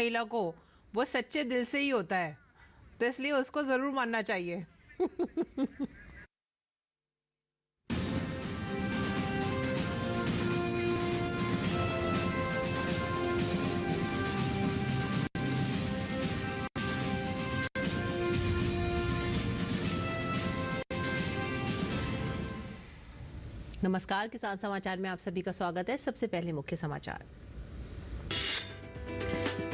महिला को वो सच्चे दिल से ही होता है, तो इसलिए उसको जरूर मानना चाहिए। नमस्कार, किसान समाचार में आप सभी का स्वागत है। सबसे पहले मुख्य समाचार।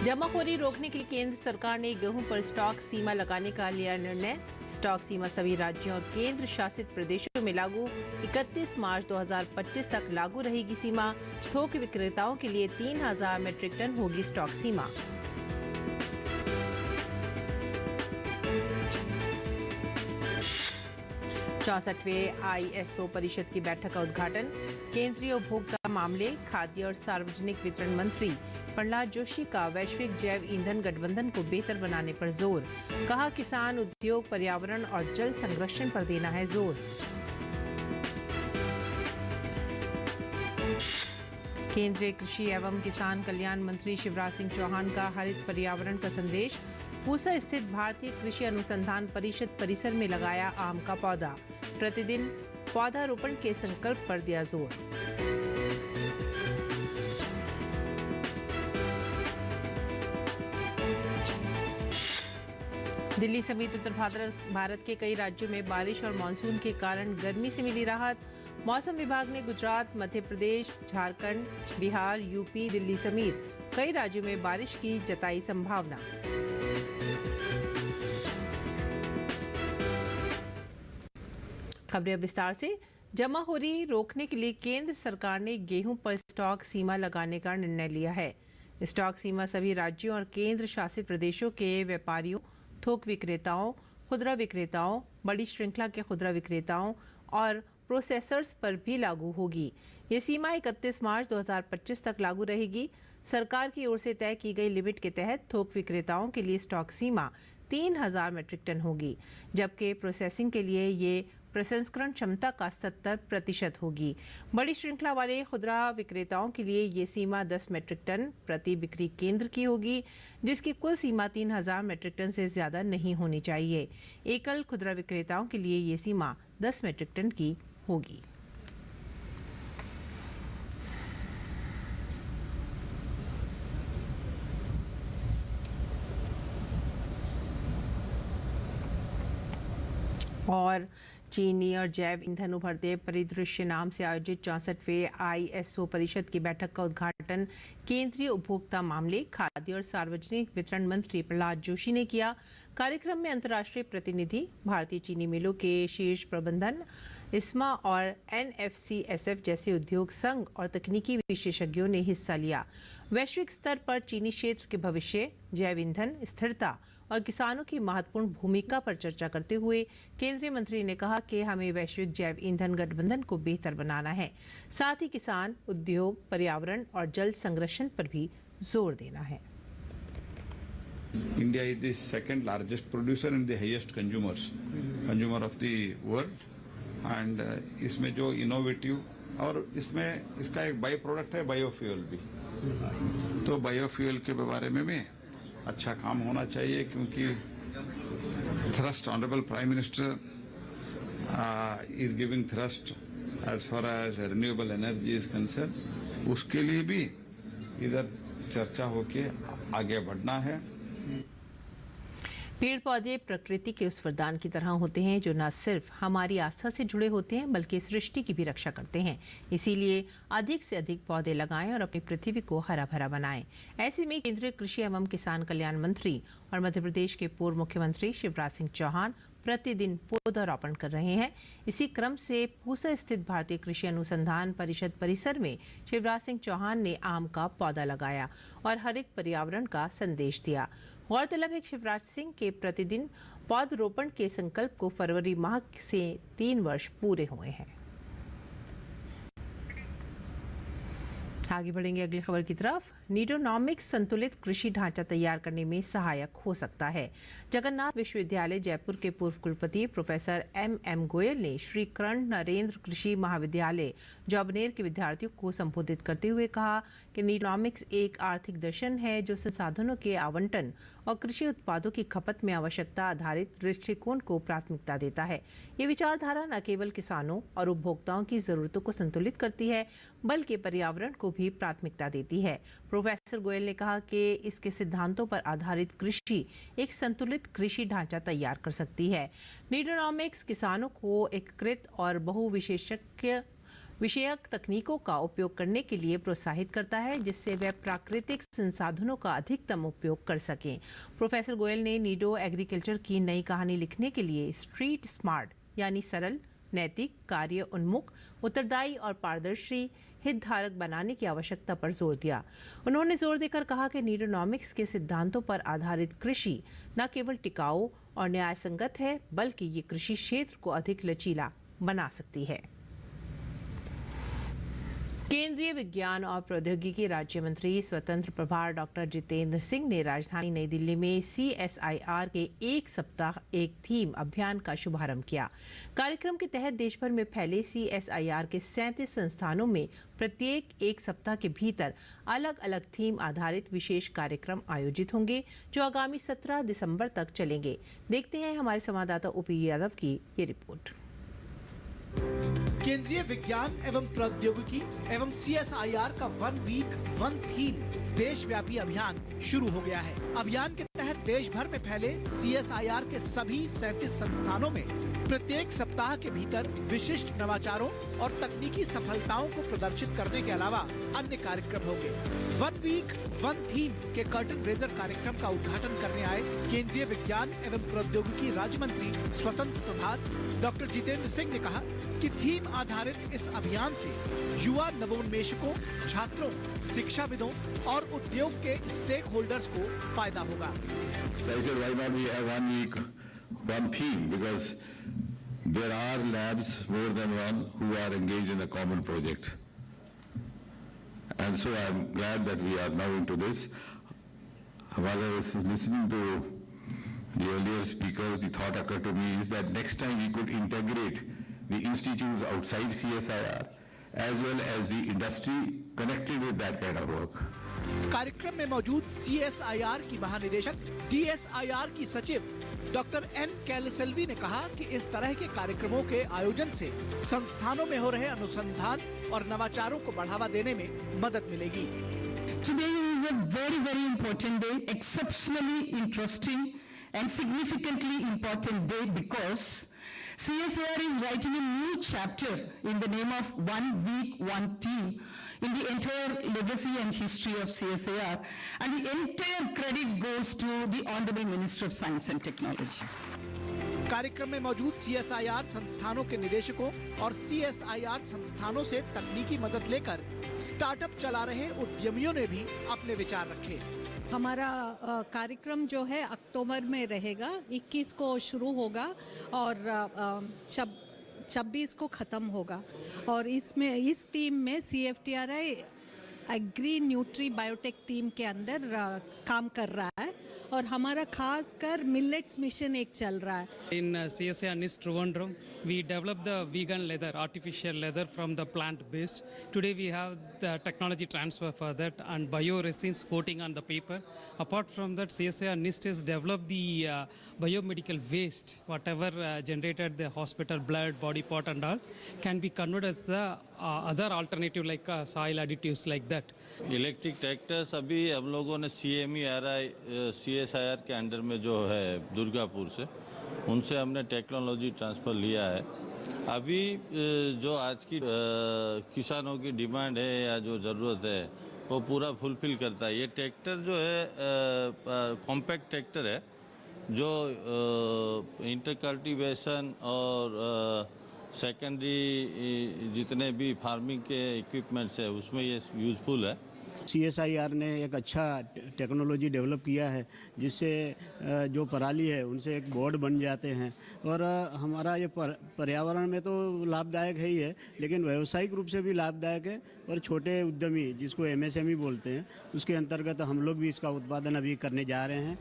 जमाखोरी रोकने के लिए केंद्र सरकार ने गेहूं पर स्टॉक सीमा लगाने का लिया निर्णय। स्टॉक सीमा सभी राज्यों और केंद्र शासित प्रदेशों में लागू। 31 मार्च 2025 तक लागू रहेगी सीमा। थोक विक्रेताओं के लिए 3000 मीट्रिक टन होगी स्टॉक सीमा। चौसठवें ISO परिषद की बैठक का उद्घाटन। केंद्रीय उपभोक्ता मामले, खाद्य और सार्वजनिक वितरण मंत्री प्रहलाद जोशी का वैश्विक जैव ईंधन गठबंधन को बेहतर बनाने पर जोर। कहा, किसान, उद्योग, पर्यावरण और जल संरक्षण पर देना है जोर। केंद्रीय कृषि एवं किसान कल्याण मंत्री शिवराज सिंह चौहान का हरित पर्यावरण का संदेश। पूसा स्थित भारतीय कृषि अनुसंधान परिषद परिसर में लगाया आम का पौधा। प्रतिदिन पौधारोपण के संकल्प पर दिया जोर। दिल्ली समेत उत्तर भारत के कई राज्यों में बारिश और मानसून के कारण गर्मी से मिली राहत। मौसम विभाग ने गुजरात, मध्य प्रदेश, झारखंड, बिहार, यूपी, दिल्ली समेत कई राज्यों में बारिश की जताई संभावना। खबरें विस्तार से। जमाखोरी रोकने के लिए केंद्र सरकार ने गेहूं पर स्टॉक सीमा लगाने का निर्णय लिया है। स्टॉक सीमा सभी राज्यों और केंद्र शासित प्रदेशों के व्यापारियों, थोक विक्रेताओं, खुदरा विक्रेताओं, बड़ी श्रृंखला के खुदरा विक्रेताओं और प्रोसेसर्स पर भी लागू होगी। ये सीमा 31 मार्च 2025 तक लागू रहेगी। सरकार की ओर से तय की गई लिमिट के तहत थोक विक्रेताओं के लिए स्टॉक सीमा 3000 मीट्रिक टन होगी, जबकि प्रोसेसिंग के लिए ये प्रसंस्करण क्षमता का 70% होगी। बड़ी श्रृंखला वाले खुदरा विक्रेताओं के लिए ये सीमा 10 मीट्रिक टन प्रति बिक्री केंद्र की होगी, जिसकी कुल सीमा 3000 मीट्रिक टन से ज्यादा नहीं होनी चाहिए। एकल खुदरा विक्रेताओं के लिए ये सीमा 10 मीट्रिक टन की होगी। और चीनी और जैव ईंधन उभरते परिदृश्य नाम से आयोजित 64वें ISO परिषद की बैठक का उद्घाटन केंद्रीय उपभोक्ता मामले, खाद्य और सार्वजनिक वितरण मंत्री प्रहलाद जोशी ने किया। कार्यक्रम में अंतर्राष्ट्रीय प्रतिनिधि, भारतीय चीनी मिलों के शीर्ष प्रबंधन, ISMA और NFCSF जैसे उद्योग संघ और तकनीकी विशेषज्ञों ने हिस्सा लिया। वैश्विक स्तर पर चीनी क्षेत्र के भविष्य, जैव ईंधन, स्थिरता और किसानों की महत्वपूर्ण भूमिका पर चर्चा करते हुए केंद्रीय मंत्री ने कहा कि हमें वैश्विक जैव ईंधन गठबंधन को बेहतर बनाना है, साथ ही किसान, उद्योग, पर्यावरण और जल संरक्षण पर भी जोर देना है। India is the second largest producer and the highest consumer of the world, and इसमें जो इनोवेटिव और इसमें इसका एक बाई प्रोडक्ट है बायोफ्यूल भी, तो बायोफ्यूल के बारे में भी अच्छा काम होना चाहिए, क्योंकि thrust honourable prime minister is giving thrust as far as renewable energy is concerned, उसके लिए भी इधर चर्चा होके आगे बढ़ना है। पेड़ पौधे प्रकृति के उस वरदान की तरह होते हैं जो न सिर्फ हमारी आस्था से जुड़े होते हैं बल्कि सृष्टि की भी रक्षा करते हैं। इसीलिए अधिक से अधिक पौधे लगाएं और अपनी पृथ्वी को हरा भरा बनाएं। ऐसे में केंद्रीय कृषि एवं किसान कल्याण मंत्री और मध्य प्रदेश के पूर्व मुख्यमंत्री शिवराज सिंह चौहान प्रतिदिन पौधारोपण कर रहे हैं। इसी क्रम से पूसा स्थित भारतीय कृषि अनुसंधान परिषद परिसर में शिवराज सिंह चौहान ने आम का पौधा लगाया और हरित पर्यावरण का संदेश दिया। गौरतलब है कि शिवराज सिंह के प्रतिदिन पौधरोपण के संकल्प को फरवरी माह से 3 वर्ष पूरे हुए हैं। आगे बढ़ेंगे अगली खबर की तरफ। नीडोनॉमिक्स संतुलित कृषि ढांचा तैयार करने में सहायक हो सकता है। जगन्नाथ विश्वविद्यालय जयपुर के पूर्व कुलपति प्रोफेसर एम गोयल ने श्री कर्ण नरेंद्र कृषि महाविद्यालय जौबनेर के विद्यार्थियों को संबोधित करते हुए कहा कि नीडोनॉमिक्स एक आर्थिक दर्शन है जो संसाधनों के आवंटन और कृषि उत्पादों की खपत में आवश्यकता आधारित दृष्टिकोण को प्राथमिकता देता है। ये विचारधारा न केवल किसानों और उपभोक्ताओं की जरूरतों को संतुलित करती है बल्कि पर्यावरण को भी प्राथमिकता देती है। प्रोफेसर गोयल ने कहा कि इसके सिद्धांतों पर आधारित कृषि एक संतुलित कृषि ढांचा तैयार कर सकती है। नीडोनॉमिक्स किसानों को एकीकृत और विषयक तकनीकों का उपयोग करने के लिए प्रोत्साहित करता है जिससे वे प्राकृतिक संसाधनों का अधिकतम उपयोग कर सकें। प्रोफेसर गोयल ने नीडो एग्रीकल्चर की नई कहानी लिखने के लिए स्ट्रीट स्मार्ट यानी सरल, नैतिक, कार्य उन्मुख, उत्तरदायी और पारदर्शी हितधारक बनाने की आवश्यकता पर जोर दिया। उन्होंने जोर देकर कहा कि नीडोनॉमिक्स के सिद्धांतों पर आधारित कृषि न केवल टिकाऊ और न्यायसंगत है बल्कि ये कृषि क्षेत्र को अधिक लचीला बना सकती है। केंद्रीय विज्ञान और प्रौद्योगिकी राज्य मंत्री स्वतंत्र प्रभार डॉक्टर जितेंद्र सिंह ने राजधानी नई दिल्ली में CSIR के एक सप्ताह एक थीम अभियान का शुभारंभ किया। कार्यक्रम के तहत देश भर में फैले CSIR के 37 संस्थानों में प्रत्येक एक सप्ताह के भीतर अलग अलग थीम आधारित विशेष कार्यक्रम आयोजित होंगे जो आगामी 17 दिसंबर तक चलेंगे। देखते हैं हमारे संवाददाता ओपी यादव की ये रिपोर्ट। केंद्रीय विज्ञान एवं प्रौद्योगिकी एवं CSIR का 1 वीक 1 थीम देशव्यापी अभियान शुरू हो गया है। अभियान के तहत देश भर में फैले CSIR के सभी 37 संस्थानों में प्रत्येक सप्ताह के भीतर विशिष्ट नवाचारों और तकनीकी सफलताओं को प्रदर्शित करने के अलावा अन्य कार्यक्रम होंगे। 1 वीक 1 थीम के कर्टन रेजर कार्यक्रम का उद्घाटन करने आए केंद्रीय विज्ञान एवं प्रौद्योगिकी राज्य मंत्री स्वतंत्र प्रभार डॉक्टर जितेंद्र सिंह ने कहा कि थीम आधारित इस अभियान से युवा नवोन्मेषकों, छात्रों, शिक्षाविदों और उद्योग के स्टेक होल्डर्स को फायदा होगा। So I said, why not we have 1 week, 1 theme, because there are labs, more than one, who are engaged in a common project. And so I'm glad that we are now into this. While I was listening to the earlier speaker, the thought occurred to me is that next time we could integrate the institutes outside CSIR as well as the industry connected with that kind of work. कार्यक्रम में मौजूद CSIR की महानिदेशक DSIR की सचिव doctor N कैलेसेल्वी ने कहा कि इस तरह के कार्यक्रमों के आयोजन से संस्थानों में हो रहे अनुसंधान और नवाचारों को बढ़ावा देने में मदद मिलेगी। Today is a very important day, exceptionally interesting and significantly important day because CSIR is writing a new chapter in the name of 1 week, 1 team in the entire legacy and history of CSIR, and the entire credit goes to the Honorable Minister of Science and Technology. कार्यक्रम में मौजूद CSIR संस्थानों के निदेशकों और CSIR संस्थानों से तकनीकी मदद लेकर स्टार्टअप चला रहे उद्यमियों ने भी अपने विचार रखे। हमारा कार्यक्रम जो है अक्टूबर में रहेगा, 21 को शुरू होगा और 26 को ख़त्म होगा और इसमें इस टीम में CFTRI Agri Nutri Biotech team के अंदर काम कर रहा है और हमारा खास कर मिलेट्स मिशन एक चल रहा है। In CSIR NIST Trivandrum, we developed the vegan leather, artificial leather from the plant-based. Today we have the technology transfer for that and bioresins coating on the paper. Apart from that, CSIR NIST has developed the biomedical waste, whatever generated the hospital blood, body part and all, can be converted as the other alternative like soil additives like that. Electric tractors अभी हम लोगों ने CSIR के under में जो है दुर्गापुर से उनसे हमने टेक्नोलॉजी ट्रांसफ़र लिया है। अभी जो आज की किसानों की डिमांड है या जो ज़रूरत है वो पूरा फुलफिल करता है। ये ट्रैक्टर जो है कॉम्पैक्ट ट्रैक्टर है जो इंटर कल्टीवेशन और सेकेंडरी जितने भी फार्मिंग के इक्विपमेंट्स है उसमें ये यूज़फुल है। CSIR ने एक अच्छा टेक्नोलॉजी डेवलप किया है जिससे जो पराली है उनसे एक बोर्ड बन जाते हैं और हमारा ये पर्यावरण में तो लाभदायक है ही है, लेकिन व्यावसायिक रूप से भी लाभदायक है। और छोटे उद्यमी जिसको MSME बोलते हैं उसके अंतर्गत हम लोग भी इसका उत्पादन अभी करने जा रहे हैं।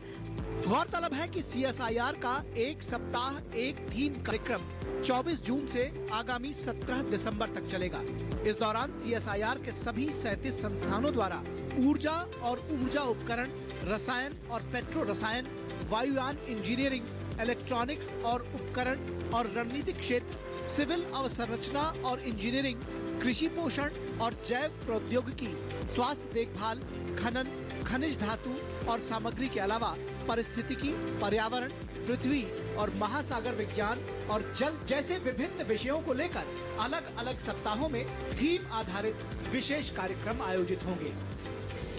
गौरतलब है कि CSIR का एक सप्ताह एक थीम कार्यक्रम 24 जून से आगामी 17 दिसंबर तक चलेगा। इस दौरान CSIR के सभी 37 संस्थानों द्वारा ऊर्जा और ऊर्जा उपकरण, रसायन और पेट्रो रसायन, वायुयान इंजीनियरिंग, इलेक्ट्रॉनिक्स और उपकरण और रणनीतिक क्षेत्र, सिविल अवसंरचना और इंजीनियरिंग, कृषि पोषण और जैव प्रौद्योगिकी, स्वास्थ्य देखभाल, खनन, खनिज धातु और सामग्री के अलावा पारिस्थितिकी, पर्यावरण, पृथ्वी और महासागर विज्ञान और जल जैसे विभिन्न विषयों को लेकर अलग अलग सप्ताहों में थीम आधारित विशेष कार्यक्रम आयोजित होंगे।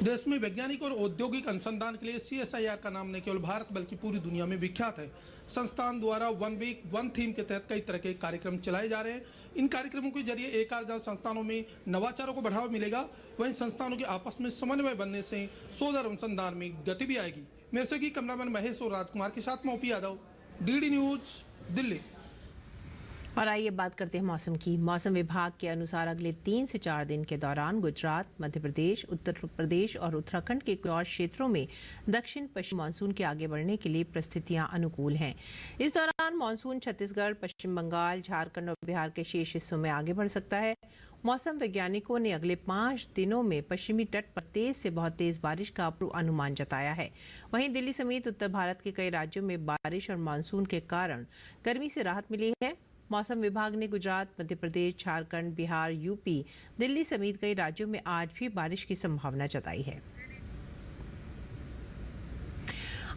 देश में वैज्ञानिक और औद्योगिक अनुसंधान के लिए CSIR का नाम न केवल भारत बल्कि पूरी दुनिया में विख्यात है। संस्थान द्वारा 1 वीक 1 थीम के तहत कई तरह के कार्यक्रम चलाए जा रहे हैं। इन कार्यक्रमों के जरिए एक जहाँ संस्थानों में नवाचारों को बढ़ावा मिलेगा, वहीं संस्थानों के आपस में समन्वय बनने से शोध और अनुसंधान में गति भी आएगी। मेरे से की कैमरामैन महेश और राजकुमार के साथ मोपी यादव, DD न्यूज, दिल्ली। और आइए बात करते हैं मौसम की। मौसम विभाग के अनुसार अगले 3 से 4 दिन के दौरान गुजरात, मध्य प्रदेश, उत्तर प्रदेश और उत्तराखंड के कुछ और क्षेत्रों में दक्षिण पश्चिम मानसून के आगे बढ़ने के लिए परिस्थितियां अनुकूल हैं। इस दौरान मानसून छत्तीसगढ़, पश्चिम बंगाल, झारखंड और बिहार के शेष हिस्सों में आगे बढ़ सकता है। मौसम वैज्ञानिकों ने अगले 5 दिनों में पश्चिमी तट पर तेज से बहुत तेज बारिश का अनुमान जताया है। वहीं दिल्ली समेत उत्तर भारत के कई राज्यों में बारिश और मानसून के कारण गर्मी से राहत मिली है। मौसम विभाग ने गुजरात, मध्य प्रदेश, झारखंड, बिहार, यूपी, दिल्ली समेत कई राज्यों में आज भी बारिश की संभावना जताई है।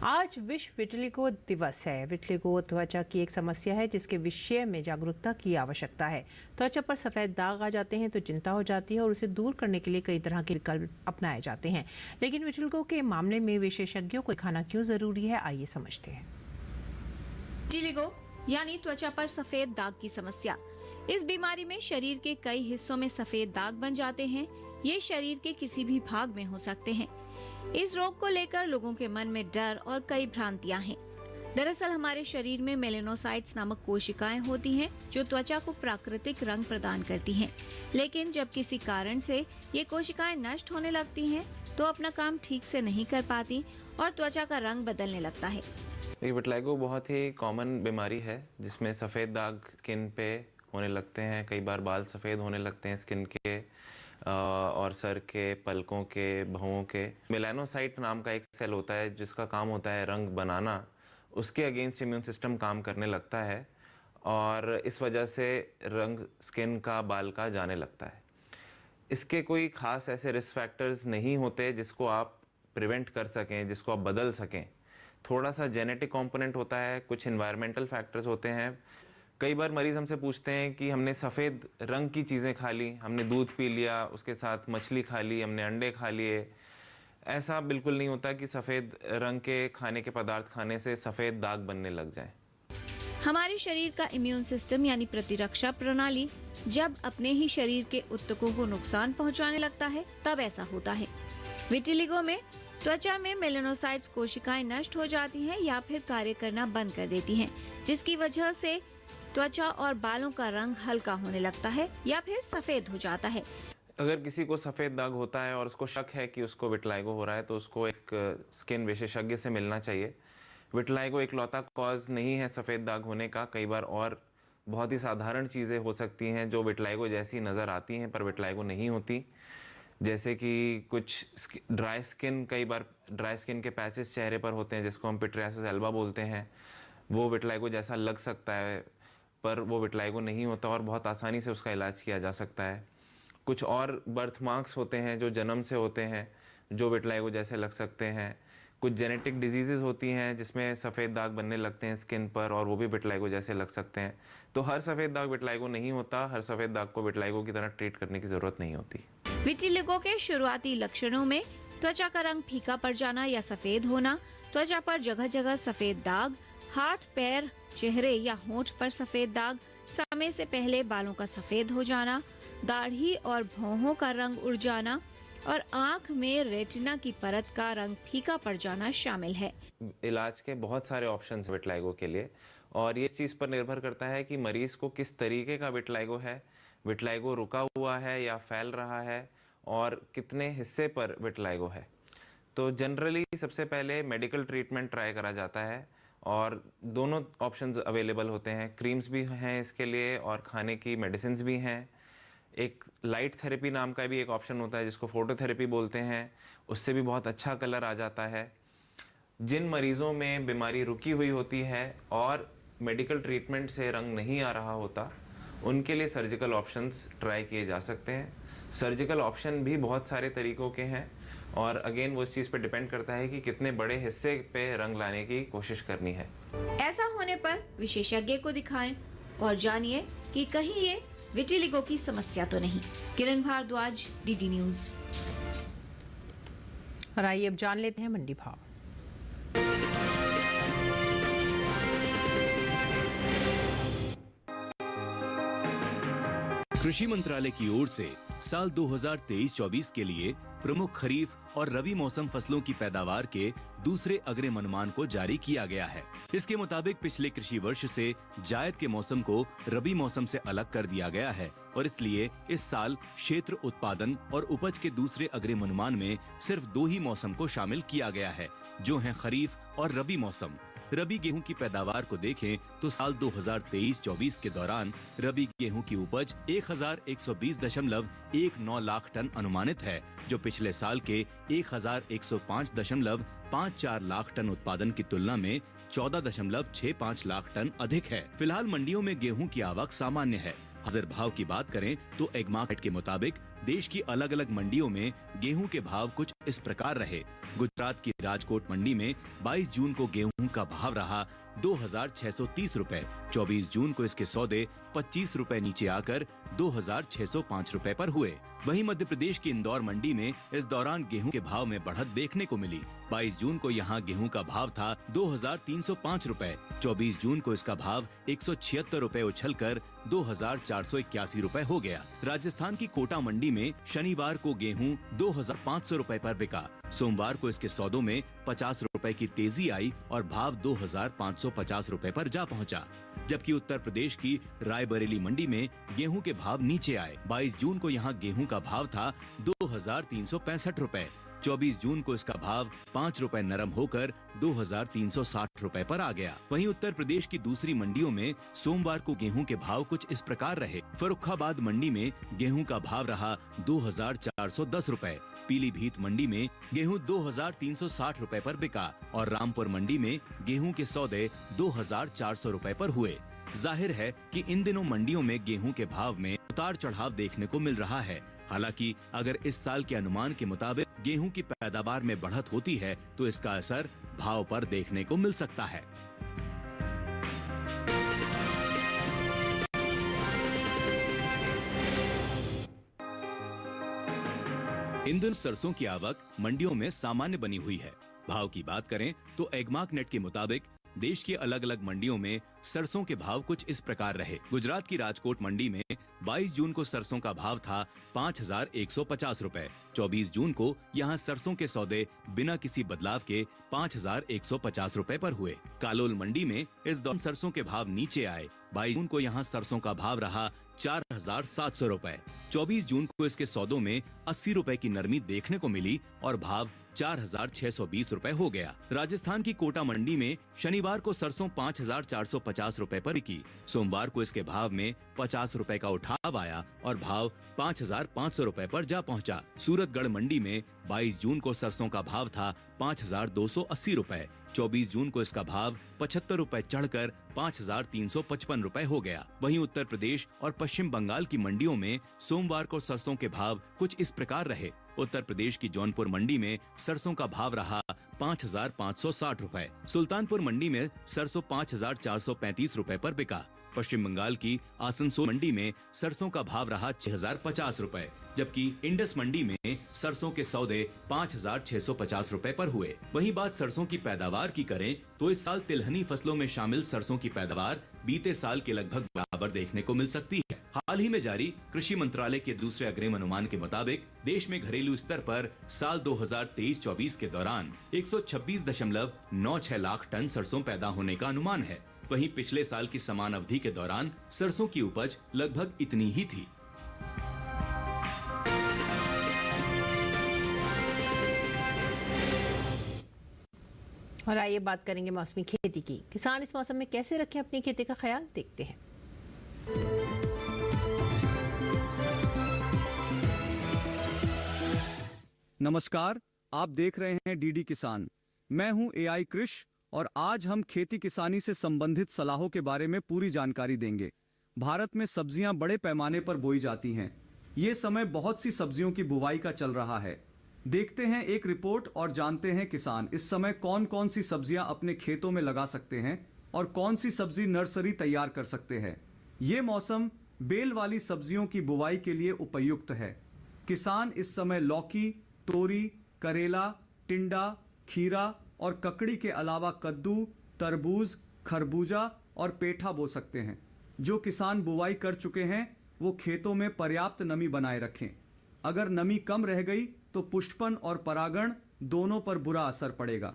आज विश्व विटिलिगो दिवस है। विटिलिगो त्वचा की एक समस्या है जिसके विषय में जागरूकता की आवश्यकता है। त्वचा पर सफेद दाग आ जाते हैं तो चिंता हो जाती है और उसे दूर करने के लिए कई तरह के विकल्प अपनाए जाते हैं, लेकिन विटिलिगो के मामले में विशेषज्ञों को दिखाना क्यों जरूरी है, आइए समझते हैं। विटिलिगो यानी त्वचा पर सफेद दाग की समस्या। इस बीमारी में शरीर के कई हिस्सों में सफेद दाग बन जाते हैं। ये शरीर के किसी भी भाग में हो सकते हैं। इस रोग को लेकर लोगों के मन में डर और कई भ्रांतियां हैं। दरअसल हमारे शरीर में मेलेनोसाइट्स नामक कोशिकाएं होती हैं जो त्वचा को प्राकृतिक रंग प्रदान करती हैं। लेकिन जब किसी कारण से ये कोशिकाएं नष्ट होने लगती हैं तो अपना काम ठीक से नहीं कर पाती और त्वचा का रंग बदलने लगता है। विटिलिगो बहुत ही कॉमन बीमारी है जिसमें सफ़ेद दाग स्किन पे होने लगते हैं। कई बार बाल सफ़ेद होने लगते हैं स्किन के और सर के, पलकों के, भौहों के। मेलानोसाइट नाम का एक सेल होता है जिसका काम होता है रंग बनाना। उसके अगेंस्ट इम्यून सिस्टम काम करने लगता है और इस वजह से रंग स्किन का, बाल का जाने लगता है। इसके कोई ख़ास ऐसे रिस्क फैक्टर्स नहीं होते जिसको आप प्रिवेंट कर सकें, जिसको आप बदल सकें। थोड़ा सा जेनेटिक कंपोनेंट होता है, कुछ एनवायरमेंटल फैक्टर्स होते हैं। कई बार मरीज़ हमसे पूछते हैं कि हमने सफ़ेद रंग की चीज़ें खा ली, हमने दूध पी लिया, उसके साथ मछली खा ली, हमने अंडे खा लिए। ऐसा बिल्कुल नहीं होता कि सफ़ेद रंग के खाने के पदार्थ खाने से सफ़ेद दाग बनने लग जाएं। हमारे शरीर का इम्यून सिस्टम यानी प्रतिरक्षा प्रणाली जब अपने ही शरीर के ऊतकों को नुकसान पहुंचाने लगता है तब ऐसा होता है। विटिलिगो में त्वचा में मेलेनोसाइट्स कोशिकाएं नष्ट हो जाती हैं या फिर कार्य करना बंद कर देती हैं, जिसकी वजह से त्वचा और बालों का रंग हल्का होने लगता है या फिर सफेद हो जाता है। अगर किसी को सफ़ेद दाग होता है और उसको शक है कि उसको विटिलिगो हो रहा है तो उसको एक स्किन विशेषज्ञ से मिलना चाहिए। विटिलिगो एक लौता कॉज नहीं है सफ़ेद दाग होने का। कई बार और बहुत ही साधारण चीज़ें हो सकती हैं जो विटिलिगो जैसी नज़र आती हैं पर विटिलिगो नहीं होती। जैसे कि कुछ ड्राई स्किन, कई बार ड्राई स्किन के पैचेस चेहरे पर होते हैं जिसको हम पिट्रियासिस एल्बा बोलते हैं। वो विटिलिगो जैसा लग सकता है पर वो विटिलिगो नहीं होता और बहुत आसानी से उसका इलाज किया जा सकता है। कुछ और बर्थ मार्क्स होते हैं जो जन्म से होते हैं जो विटिलिगो जैसे लग सकते हैं। कुछ जेनेटिक डिजीज़ेज़ होती हैं जिसमें सफ़ेद दाग बनने लगते हैं स्किन पर और वो भी विटिलिगो जैसे लग सकते हैं। तो हर सफ़ेद दाग विटिलिगो नहीं होता। हर सफ़ेद दाग को विटिलिगो की तरह ट्रीट करने की ज़रूरत नहीं होती। विटिलिगो के शुरुआती लक्षणों में त्वचा का रंग फीका पड़ जाना या सफेद होना, त्वचा पर जगह जगह सफेद दाग, हाथ, पैर, चेहरे या होंठ पर सफेद दाग, समय से पहले बालों का सफेद हो जाना, दाढ़ी और भौहों का रंग उड़ जाना, और आंख में रेटिना की परत का रंग फीका पड़ जाना शामिल है। इलाज के बहुत सारे ऑप्शंस विटलाइगो के लिए, और ये इस चीज़ पर निर्भर करता है कि मरीज को किस तरीके का विटलाइगो है, विटलाइगो रुका हुआ है या फैल रहा है, और कितने हिस्से पर विटलाइगो है। तो जनरली सबसे पहले मेडिकल ट्रीटमेंट ट्राई करा जाता है, और दोनों ऑप्शंस अवेलेबल होते हैं। क्रीम्स भी हैं इसके लिए और खाने की मेडिसिन्स भी हैं। एक लाइट थेरेपी नाम का भी एक ऑप्शन होता है जिसको फोटोथेरेपी बोलते हैं, उससे भी बहुत अच्छा कलर आ जाता है। जिन मरीज़ों में बीमारी रुकी हुई होती है और मेडिकल ट्रीटमेंट से रंग नहीं आ रहा होता, उनके लिए सर्जिकल ऑप्शंस ट्राई किए जा सकते हैं। सर्जिकल ऑप्शन भी बहुत सारे तरीक़ों के हैं, और अगेन वो इस चीज़ पे डिपेंड करता है कि कितने बड़े हिस्से पे रंग लाने की कोशिश करनी है। ऐसा होने पर विशेषज्ञ को दिखाएं और जानिए कि कहीं ये विटिलिगो की समस्या तो नहीं। किरण भारद्वाज, डीडी न्यूज। और आइए अब जान लेते हैं मंडी भाव। कृषि मंत्रालय की ओर से साल 2023-24 के लिए प्रमुख खरीफ और रबी मौसम फसलों की पैदावार के दूसरे अग्रिम अनुमान को जारी किया गया है। इसके मुताबिक पिछले कृषि वर्ष से जायद के मौसम को रबी मौसम से अलग कर दिया गया है, और इसलिए इस साल क्षेत्र उत्पादन और उपज के दूसरे अग्रिम अनुमान में सिर्फ 2 ही मौसम को शामिल किया गया है, जो हैं खरीफ और रबी मौसम। रबी गेहूं की पैदावार को देखें तो साल 2023-24 के दौरान रबी गेहूं की उपज 1120.19 लाख टन अनुमानित है, जो पिछले साल के 1105.54 लाख टन उत्पादन की तुलना में 14.65 लाख टन अधिक है। फिलहाल मंडियों में गेहूं की आवक सामान्य है। हाजिर भाव की बात करें तो एगमार्केट के मुताबिक देश की अलग अलग मंडियों में गेहूं के भाव कुछ इस प्रकार रहे। गुजरात की राजकोट मंडी में 22 जून को गेहूं का भाव रहा 2,630 रुपए। 24 जून को इसके सौदे 25 रुपए नीचे आकर 2,605 रुपए पर हुए। वहीं मध्य प्रदेश की इंदौर मंडी में इस दौरान गेहूं के भाव में बढ़त देखने को मिली। 22 जून को यहां गेहूं का भाव था 2,305 रुपए। 24 जून को इसका भाव 176 रुपए उछलकर 2,481 रुपए हो गया। राजस्थान की कोटा मंडी में शनिवार को गेहूं 2,500 रुपए पर बिका। सोमवार को इसके सौदों में 50 रुपए की तेजी आई और भाव 2,550 रुपए पर जा पहुंचा। जबकि उत्तर प्रदेश की रायबरेली मंडी में गेहूं के भाव नीचे आए। 22 जून को यहां गेहूं का भाव था 2,365 रुपए। 24 जून को इसका भाव 5 रुपए नरम होकर 2,360 रुपए पर आ गया। वहीं उत्तर प्रदेश की दूसरी मंडियों में सोमवार को गेहूं के भाव कुछ इस प्रकार रहे। फर्रुखाबाद मंडी में गेहूं का भाव रहा 2,410 रुपए। पीलीभीत मंडी में गेहूं 2,360 रुपए पर बिका और रामपुर मंडी में गेहूं के सौदे 2,400 रुपए पर हुए। जाहिर है कि इन दिनों मंडियों में गेहूं के भाव में उतार चढ़ाव देखने को मिल रहा है। हालांकि अगर इस साल के अनुमान के मुताबिक गेहूं की पैदावार में बढ़त होती है तो इसका असर भाव पर देखने को मिल सकता है। इन दिनों सरसों की आवक मंडियों में सामान्य बनी हुई है। भाव की बात करें तो एगमार्क नेट के मुताबिक देश की अलग अलग मंडियों में सरसों के भाव कुछ इस प्रकार रहे। गुजरात की राजकोट मंडी में 22 जून को सरसों का भाव था 5,150 रुपए। 24 जून को यहां सरसों के सौदे बिना किसी बदलाव के 5,150 रुपए पर हुए। कालोल मंडी में इस दौरान सरसों के भाव नीचे आए। 22 जून को यहां सरसों का भाव रहा 4,700 रुपए। 24 जून को इसके सौदों में 80 रुपए की नरमी देखने को मिली और भाव 4,620 रुपए हो गया। राजस्थान की कोटा मंडी में शनिवार को सरसों 5,450 रुपए पर बिकी। सोमवार को इसके भाव में 50 रुपए का उठाव आया और भाव 5,500 रुपए पर जा पहुंचा। सूरतगढ़ मंडी में 22 जून को सरसों का भाव था 5,280 रुपए। 24 जून को इसका भाव 75 रुपए चढ़कर 5,355 रुपए हो गया। वहीं उत्तर प्रदेश और पश्चिम बंगाल की मंडियों में सोमवार को सरसों के भाव कुछ इस प्रकार रहे। उत्तर प्रदेश की जौनपुर मंडी में सरसों का भाव रहा 5,560 रुपए। सुल्तानपुर मंडी में सरसों 5,435 रुपए पर बिका। पश्चिम बंगाल की आसनसोल मंडी में सरसों का भाव रहा 6,050 रुपए, जबकि इंडस मंडी में सरसों के सौदे 5,650 रुपए पर हुए। वहीं बात सरसों की पैदावार की करें तो इस साल तिलहनी फसलों में शामिल सरसों की पैदावार बीते साल के लगभग बराबर देखने को मिल सकती है। हाल ही में जारी कृषि मंत्रालय के दूसरे अग्रिम अनुमान के मुताबिक देश में घरेलू स्तर पर साल 2023-24 के दौरान 126.96 लाख टन सरसों पैदा होने का अनुमान है। वहीं पिछले साल की समान अवधि के दौरान सरसों की उपज लगभग इतनी ही थी। और आइए बात करेंगे मौसमी खेती की। किसान इस मौसम में कैसे रखें अपनी खेती का ख्याल, देखते हैं। नमस्कार, आप देख रहे हैं डीडी किसान। मैं हूं एआई कृष और आज हम खेती किसानी से संबंधित सलाहों के बारे में पूरी जानकारी देंगे। भारत में सब्जियां बड़े पैमाने पर बोई जाती हैं। ये समय बहुत सी सब्जियों की बुवाई का चल रहा है। देखते हैं एक रिपोर्ट और जानते हैं किसान इस समय कौन कौन सी सब्जियां अपने खेतों में लगा सकते हैं और कौन सी सब्जी नर्सरी तैयार कर सकते हैं। ये मौसम बेल वाली सब्जियों की बुवाई के लिए उपयुक्त है। किसान इस समय लौकी, तोरी, करेला, टिंडा, खीरा और ककड़ी के अलावा कद्दू, तरबूज, खरबूजा और पेठा बो सकते हैं। जो किसान बुवाई कर चुके हैं वो खेतों में पर्याप्त नमी बनाए रखें। अगर नमी कम रह गई तो पुष्पन और परागण दोनों पर बुरा असर पड़ेगा।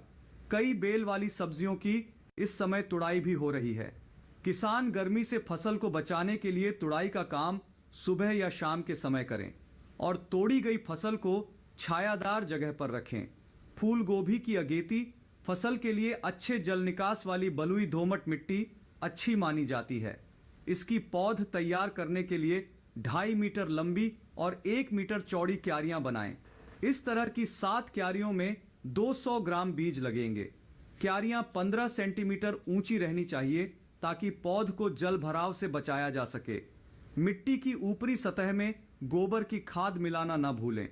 कई बेल वाली सब्जियों की इस समय तुड़ाई भी हो रही है। किसान गर्मी से फसल को बचाने के लिए तुड़ाई का काम सुबह या शाम के समय करें और तोड़ी गई फसल को छायादार जगह पर रखें। फूल गोभी की अगेती फसल के लिए अच्छे जल निकास वाली बलुई दोमट मिट्टी अच्छी मानी जाती है। इसकी पौध तैयार करने के लिए 2.5 मीटर लंबी और 1 मीटर चौड़ी क्यारियां बनाएं। इस तरह की 7 क्यारियों में 200 ग्राम बीज लगेंगे। क्यारियां 15 सेंटीमीटर ऊंची रहनी चाहिए ताकि पौध को जल भराव से बचाया जा सके। मिट्टी की ऊपरी सतह में गोबर की खाद मिलाना न भूलें।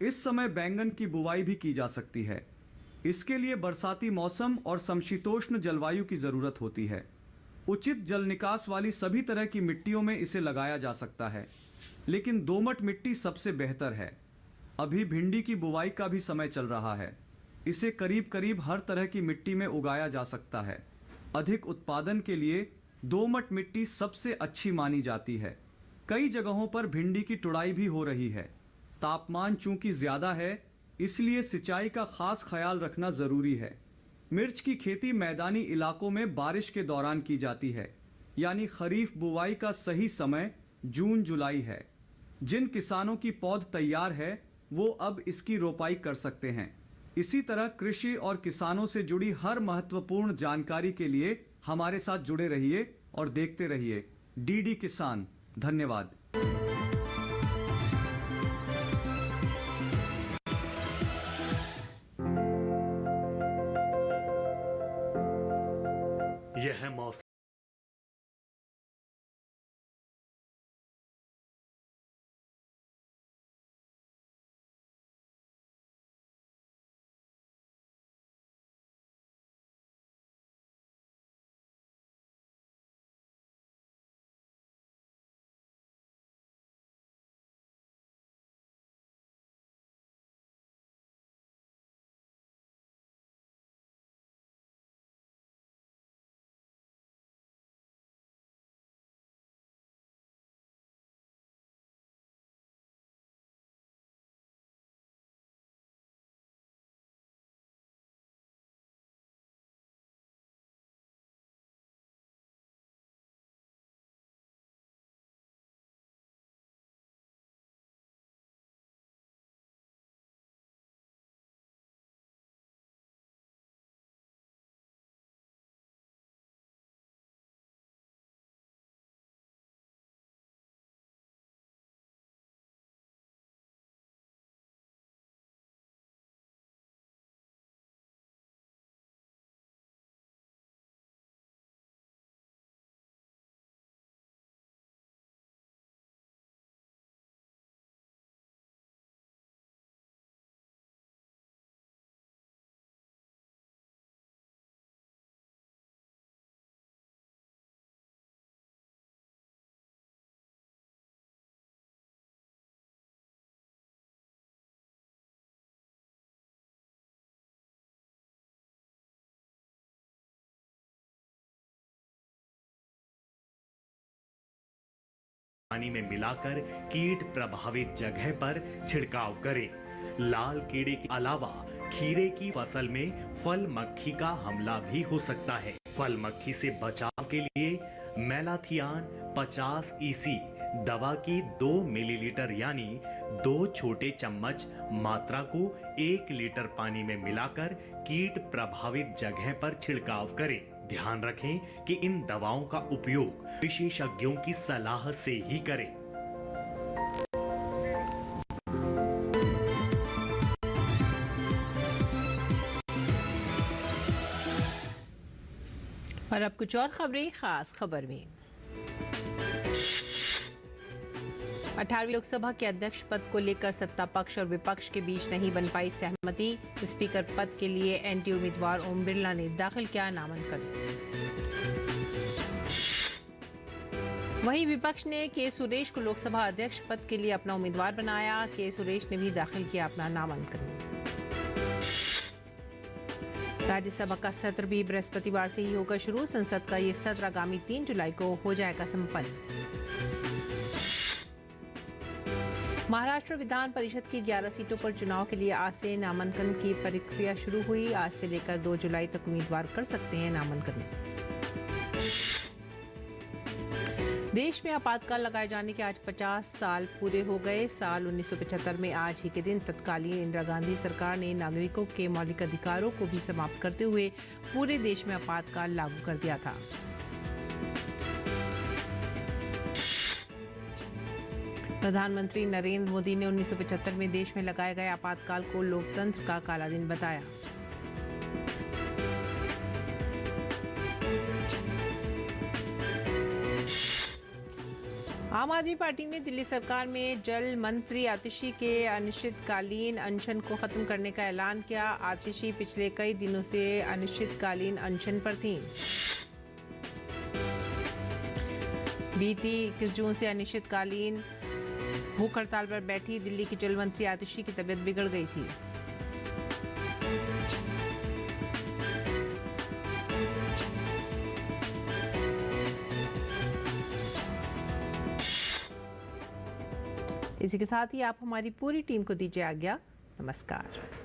इस समय बैंगन की बुवाई भी की जा सकती है। इसके लिए बरसाती मौसम और समशीतोष्ण जलवायु की जरूरत होती है। उचित जल निकास वाली सभी तरह की मिट्टियों में इसे लगाया जा सकता है, लेकिन दोमट मिट्टी सबसे बेहतर है। अभी भिंडी की बुवाई का भी समय चल रहा है। इसे करीब करीब हर तरह की मिट्टी में उगाया जा सकता है। अधिक उत्पादन के लिए दोमट मिट्टी सबसे अच्छी मानी जाती है। कई जगहों पर भिंडी की तुड़ाई भी हो रही है। तापमान चूंकि ज्यादा है इसलिए सिंचाई का खास ख्याल रखना जरूरी है। मिर्च की खेती मैदानी इलाकों में बारिश के दौरान की जाती है, यानी खरीफ बुवाई का सही समय जून-जुलाई है। जिन किसानों की पौध तैयार है वो अब इसकी रोपाई कर सकते हैं। इसी तरह कृषि और किसानों से जुड़ी हर महत्वपूर्ण जानकारी के लिए हमारे साथ जुड़े रहिए और देखते रहिए डीडी किसान। धन्यवाद। यह मौसम पानी में मिलाकर कीट प्रभावित जगह पर छिड़काव करें। लाल कीड़े के अलावा खीरे की फसल में फल मक्खी का हमला भी हो सकता है। फल मक्खी से बचाव के लिए मेलाथियान 50 EC दवा की 2 मिलीलीटर यानी 2 छोटे चम्मच मात्रा को 1 लीटर पानी में मिलाकर कीट प्रभावित जगह पर छिड़काव करें। ध्यान रखें कि इन दवाओं का उपयोग विशेषज्ञों की सलाह से ही करें। और अब कुछ और खबरें। खास खबर में 18वीं लोकसभा के अध्यक्ष पद को लेकर सत्ता पक्ष और विपक्ष के बीच नहीं बन पाई सहमति। स्पीकर पद के लिए एनडीए उम्मीदवार ओम बिरला ने दाखिल किया नामांकन। वहीं विपक्ष ने के सुरेश को लोकसभा अध्यक्ष पद के लिए अपना उम्मीदवार बनाया। के सुरेश ने भी दाखिल किया अपना नामांकन। राज्यसभा का सत्र भी बृहस्पतिवार से ही होगा शुरू। संसद का ये सत्र आगामी 3 जुलाई को हो जाएगा संपन्न। महाराष्ट्र विधान परिषद की 11 सीटों पर चुनाव के लिए आज से नामांकन की प्रक्रिया शुरू हुई। आज से लेकर 2 जुलाई तक उम्मीदवार कर सकते हैं नामांकन। देश में आपातकाल लगाए जाने के आज 50 साल पूरे हो गए। साल 1975 में आज ही के दिन तत्कालीन इंदिरा गांधी सरकार ने नागरिकों के मौलिक अधिकारों को भी समाप्त करते हुए पूरे देश में आपातकाल लागू कर दिया था। प्रधानमंत्री नरेंद्र मोदी ने 1975 में देश में लगाए गए आपातकाल को लोकतंत्र का काला दिन बताया। आम आदमी पार्टी ने दिल्ली सरकार में जल मंत्री आतिशी के अनिश्चितकालीन अनशन को खत्म करने का ऐलान किया। आतिशी पिछले कई दिनों से अनिश्चितकालीन अनशन पर थीं। बीती 21 जून से अनिश्चितकालीन भूख हड़ताल पर बैठी दिल्ली की जल मंत्री आतिशी की तबीयत बिगड़ गई थी। इसी के साथ ही आप हमारी पूरी टीम को दीजिए आज्ञा। नमस्कार।